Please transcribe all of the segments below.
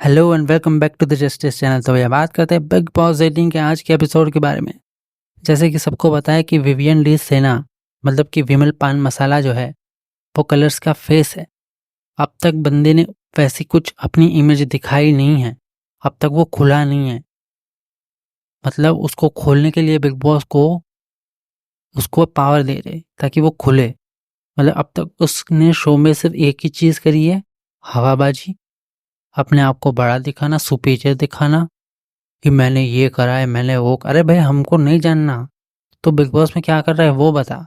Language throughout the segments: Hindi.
Hello and welcome back to the justice channel. तो भैया बात करते हैं बिग बॉस 18 के आज के एपिसोड के बारे में। जैसे कि सबको पता है कि विवियन ली सेना मतलब कि विमल पान मसाला जो है वो कलर्स का फेस है। अब तक बंदे ने वैसी कुछ अपनी इमेज दिखाई नहीं है, अब तक वो खुला नहीं है। मतलब उसको खोलने के लिए बिग बॉस को उसको पावर दे रहे ताकि वो खुले। मतलब अब तक उसने शो में सिर्फ एक ही चीज़ करी है, हवाबाजी, अपने आप को बड़ा दिखाना, सुपीरियर दिखाना कि मैंने ये करा है, मैंने वो। अरे भाई हमको नहीं जानना तो बिग बॉस में क्या कर रहा है वो बता।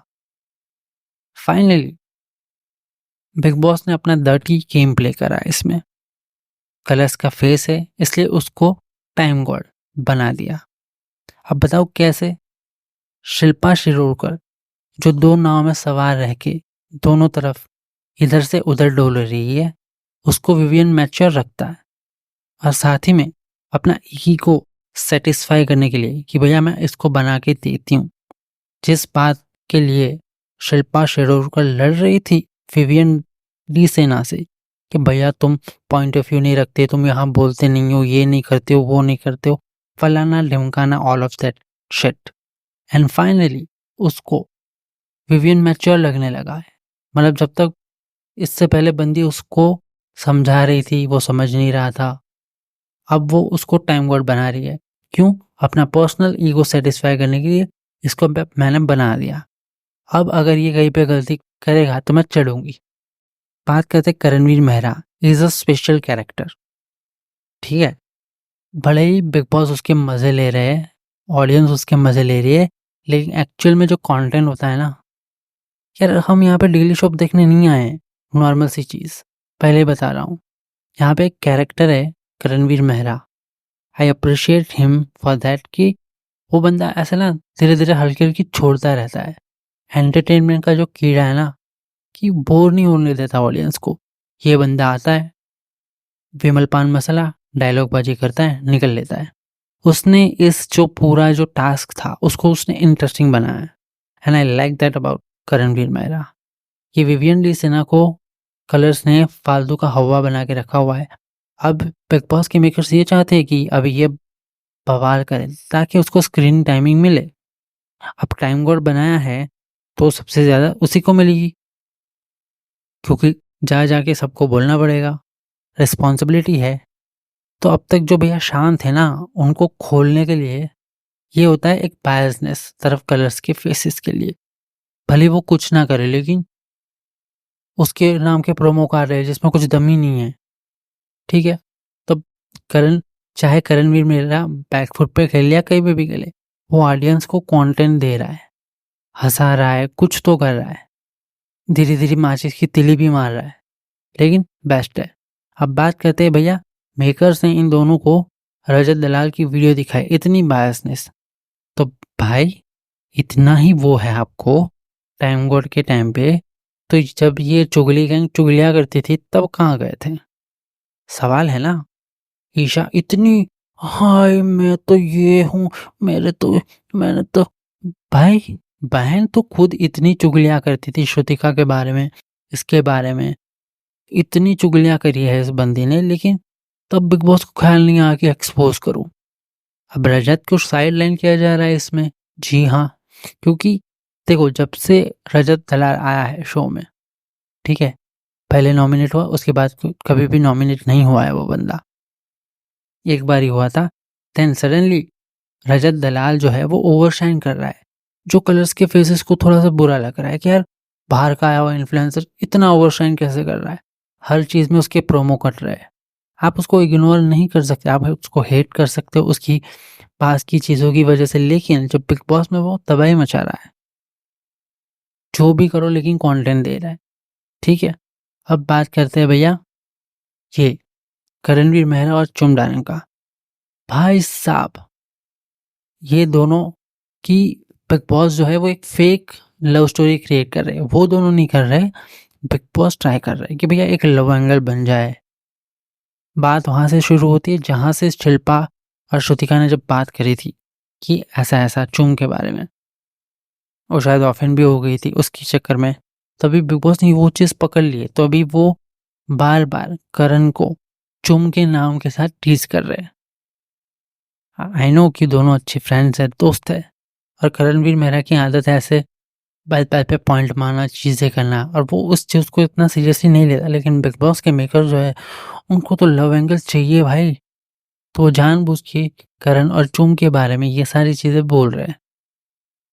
फाइनली बिग बॉस ने अपना डर्टी गेम प्ले करा है इसमें। कलर्स का फेस है इसलिए उसको टाइम गॉड बना दिया। अब बताओ कैसे। शिल्पा शिरोडकर जो दो नाव में सवार रह के दोनों तरफ इधर से उधर डोल रही है, उसको विवियन मैच्योर रखता है और साथ ही में अपना ईगो सेटिस्फाई करने के लिए कि भैया मैं इसको बना के देती हूँ। जिस बात के लिए शिल्पा शिरोडकर लड़ रही थी विवियन ली सेना से कि भैया तुम पॉइंट ऑफ व्यू नहीं रखते, तुम यहाँ बोलते नहीं हो, ये नहीं करते हो, वो नहीं करते हो, फलाना ढिमकाना, all of that shit. And finally उसको विवियन मैच्योर लगने लगा है। मतलब जब तक इससे पहले बंदी उसको समझा रही थी वो समझ नहीं रहा था, अब वो उसको टाइम गॉड बना रही है। क्यों? अपना पर्सनल ईगो सेटिस्फाई करने के लिए इसको मैंने बना दिया। अब अगर ये कहीं पे गलती करेगा तो मैं चढ़ूंगी। बात करते Karanveer Mehra, is a special character. ठीक है, भले ही बिग बॉस उसके मजे ले रहे हैं, ऑडियंस उसके मजे ले रही है, लेकिन एक्चुअल में जो कंटेंट होता है ना यार, हम यहाँ पे डेली शॉप देखने नहीं आए हैं नॉर्मल सी चीज। पहले ही बता रहा हूँ, यहाँ पे एक कैरेक्टर है Karanveer Mehra. I appreciate him for that कि वो बंदा ऐसा ना धीरे धीरे हल्की हल्की छोड़ता रहता है। एंटरटेनमेंट का जो कीड़ा है ना कि बोर नहीं होने देता ऑडियंस को। ये बंदा आता है, विमल पान मसाला डायलॉग बाजी करता है, निकल लेता है। उसने इस जो पूरा जो टास्क था उसको उसने इंटरेस्टिंग बनाया है। And I like that about Karanveer Mehra. ये विवियन ली सिन्हा को कलर्स ने फालतू का हवा बना के रखा हुआ है। अब बिग बॉस के मेकर्स ये चाहते हैं कि अब ये बवाल करे ताकि उसको स्क्रीन टाइमिंग मिले। अब टाइम गॉड बनाया है तो सबसे ज्यादा उसी को मिलेगी, क्योंकि जा जाके सबको बोलना पड़ेगा, रिस्पॉन्सिबिलिटी है। तो अब तक जो भैया शांत है ना, उनको खोलने के लिए ये होता है एक बायसनेस तरफ कलर्स के फेसेस के लिए। भले वो कुछ ना करे लेकिन उसके नाम के प्रोमो कार्ड है जिसमें कुछ दम ही नहीं है। ठीक है, तो करण, चाहे करणवीर मेरा बैकफुट पे खेल या कहीं पे भी खेले, वो ऑडियंस को कंटेंट दे रहा है, हंसा रहा है, कुछ तो कर रहा है, धीरे धीरे माचिस की तिली भी मार रहा है, लेकिन बेस्ट है। अब बात करते हैं भैया, मेकर्स ने इन दोनों को रजत दलाल की वीडियो दिखाई, इतनी बायसनेस। तो भाई इतना ही वो है आपको टाइम गॉड के टाइम पे, तो जब ये चुगली गैंग चुगलियां करती थी तब कहाँ गए थे? सवाल है ना। ईशा इतनी, हाय मैं तो ये हूँ, मेरे तो, मैंने तो, भाई बहन तो खुद इतनी चुगलियां करती थी श्रुतिका के बारे में, इसके बारे में इतनी चुगलियां करी है इस बंदी ने, लेकिन तब बिग बॉस को ख्याल नहीं आया कि एक्सपोज करूं। अब रजत को साइड लाइन किया जा रहा है इसमें। जी हाँ, क्योंकि देखो जब से रजत दलाल आया है शो में, ठीक है, पहले नॉमिनेट हुआ, उसके बाद कभी भी नॉमिनेट नहीं हुआ है वो बंदा, एक बार ही हुआ था। देन सडनली रजत दलाल जो है वो ओवरशाइन कर रहा है, जो कलर्स के फेसेस को थोड़ा सा बुरा लग रहा है कि यार बाहर का आया हुआ इन्फ्लुएंसर इतना ओवरशाइन कैसे कर रहा है, हर चीज में उसके प्रोमो कट रहे हैं। आप उसको इग्नोर नहीं कर सकते, आप उसको हेट कर सकते हो उसकी पास की चीजों की वजह से, लेकिन जब बिग बॉस में वो तबाही मचा रहा है, जो भी करो लेकिन कंटेंट दे रहा है। ठीक है, अब बात करते हैं भैया ये करणवीर मेहरा और चुमडारन का। भाई साहब ये दोनों की बिग बॉस जो है वो एक फेक लव स्टोरी क्रिएट कर रहे हैं। वो दोनों नहीं कर रहे, बिग बॉस ट्राई कर रहे हैं कि भैया एक लव एंगल बन जाए। बात वहां से शुरू होती है जहां से शिल्पा और श्रुतिका ने जब बात करी थी कि ऐसा ऐसा चुम के बारे में, और शायद ऑफेंड भी हो गई थी उसके चक्कर में, तभी बिग बॉस ने वो चीज़ पकड़ ली है। तो अभी वो बार बार करण को चुम के नाम के साथ टीज कर रहे हैं। आई नो कि दोनों अच्छे फ्रेंड्स हैं, दोस्त है, और करणवीर मेहरा की आदत है ऐसे बात बात पे पॉइंट मारना, चीज़ें करना, और वो उस चीज़ को इतना सीरियसली नहीं लेता। लेकिन बिग बॉस के मेकर जो है उनको तो लव एंगल चाहिए भाई, तो वो जानबूझ के करण और चुम के बारे में ये सारी चीज़ें बोल रहे हैं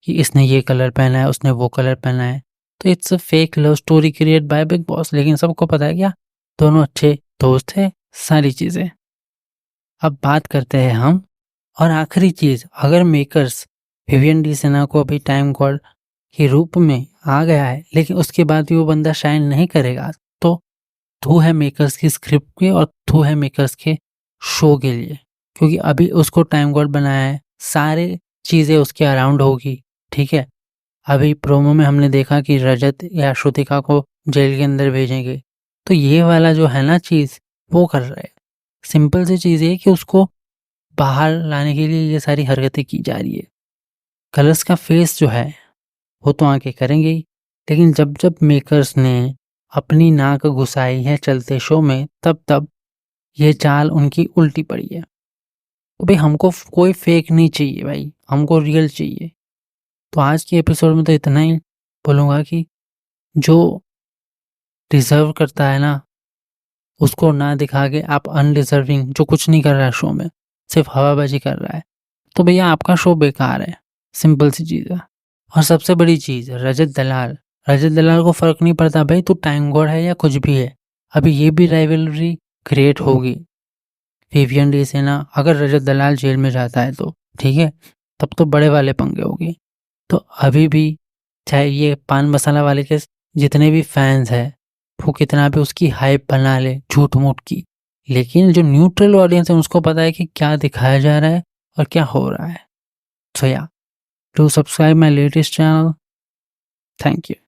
कि इसने ये कलर पहना है, उसने वो कलर पहना है। तो it's a fake love story create bye big boss. लेकिन सबको पता है क्या, दोनों अच्छे दोस्त है, सारी चीज़ें। अब बात करते हैं हम, और आखिरी चीज़, अगर मेकर्स विवियन डी सिन्हा को अभी टाइम गॉड के रूप में आ गया है, लेकिन उसके बाद भी वो बंदा शाइन नहीं करेगा, तो थू है मेकर्स की स्क्रिप्ट के और थू है मेकर्स के शो के लिए। क्योंकि अभी उसको टाइम गॉड बनाया है, सारे चीज़ें उसके अराउंड होगी, ठीक है। अभी प्रोमो में हमने देखा कि रजत या श्रुतिका को जेल के अंदर भेजेंगे, तो ये वाला जो है ना चीज़, वो कर रहे हैं। सिंपल सी चीज़ ये कि उसको बाहर लाने के लिए ये सारी हरकतें की जा रही है। कलर्स का फेस जो है वो तो आके करेंगे ही, लेकिन जब जब मेकर्स ने अपनी नाक घुसाई है चलते शो में, तब तब ये चाल उनकी उल्टी पड़ी है। तो भाई हमको कोई फेक नहीं चाहिए भाई, हमको रियल चाहिए। तो आज के एपिसोड में तो इतना ही बोलूँगा कि जो डिजर्व करता है ना, उसको ना दिखा के आप अनडिजर्विंग, जो कुछ नहीं कर रहा है शो में, सिर्फ हवाबाजी कर रहा है, तो भैया आपका शो बेकार है। सिंपल सी चीज़ है। और सबसे बड़ी चीज़, रजत दलाल को फर्क नहीं पड़ता भाई तू टाइम गॉड है या कुछ भी है। अभी ये भी राइवलरी क्रिएट होगी। विवियन डी सिन्हा अगर रजत दलाल जेल में जाता है तो ठीक है, तब तो बड़े वाले पंगे होगी। तो अभी भी चाहे ये पान मसाला वाले के जितने भी फैंस हैं, वो कितना भी उसकी हाइप बना ले झूठ मूठ की, लेकिन जो न्यूट्रल ऑडियंस है उसको पता है कि क्या दिखाया जा रहा है और क्या हो रहा है। सो या, do subscribe my latest channel. Thank you.